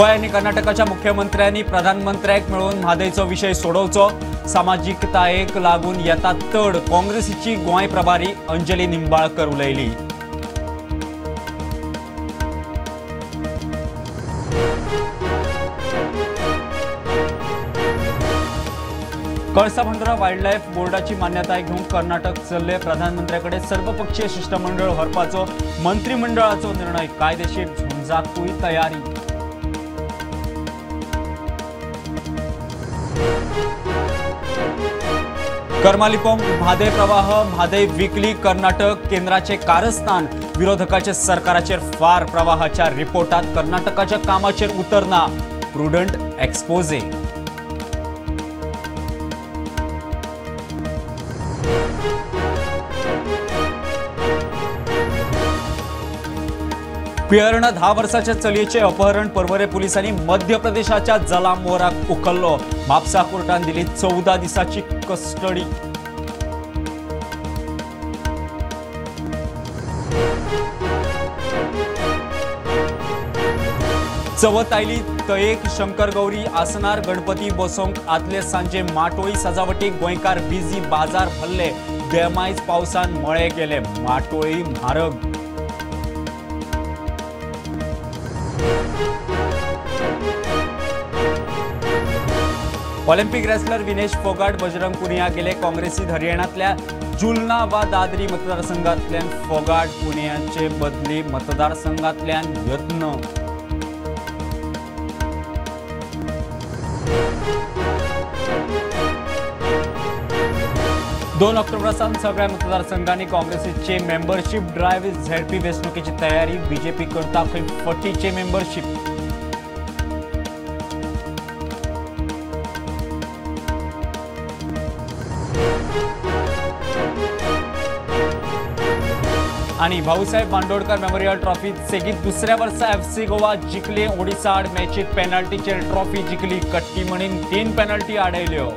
गोय आणि कर्नाटकाच्या मुख्यमंत्र्यांनी प्रधानमंत्र्याक मिळून म्हादयचो विषय सोडवचो। सामाजिकतायेक लागून येता तड काँग्रेसीची गोय प्रभारी अंजली निंबाळकर उलयली। कळसा वाईल्ड लायफ बोर्डाची मान्यताय घेऊन कर्नाटक चल्ले। प्रधानमंत्र्याकडे सर्वपक्षीय शिष्टमंडळ व्हरपाचो मंत्रिमंडळाचो निर्णय। कायदेशीर झुंजाकूय तयारी। करमालिपोंग म्हादय प्रवाह म्हादय विकली। कर्नाटक केंद्राचे कारस्थान। विरोधकाचे सरकाराचेर फार। प्रवाहाच्या रिपोर्टात कर्नाटकाच्या कामाचेर उतरना। Prudent exposé. पियर्ण 10 वर्षाच्या चलयेचे अपहरण। परवरे पोलिसांनी मध्य प्रदेशाच्या जलामोराक उखल्लो। म्हापसा कोर्टान दिली 14 दिसाची कस्टडी। चवथ आयली तयेक शंकर गौरी आसनार। गणपती बसोंक आदले सांजे माटोळी सजावटीक गोंयकार बिजी। बाजार भरले। बेमायज पावसान मळे गेले। माटोळी म्हारग। ऑलिंपिक रेसलर विनेश फोगाट बजरंग पुनिया गेले। काँग्रेसीत हरियाणातल्या जुलना वा दादरी मतदारसंघातल्यान फोगाट पुनियाचे बदली मतदारसंघातल्यान यत्न। 2 ऑक्टोबरासान सगळ्या मतदारसंघांनी काँग्रेसीचे मेंबरशिप ड्रायव्ह। झेडपी वेंचणुकेची तयारी। बीजेपी करता खंय फटीचे मेंबरशिप। आणि भाऊसाहेब बांदोडकर मेमोरियल ट्रॉफी सेगीत दुसऱ्या वर्सा एफसी गोवा जिखले। ओडिसा आड मॅचीत पेनल्टीचेर ट्रॉफी जिखली। कट्टी म्हणून 3 पेनल्टी आडयल्यो।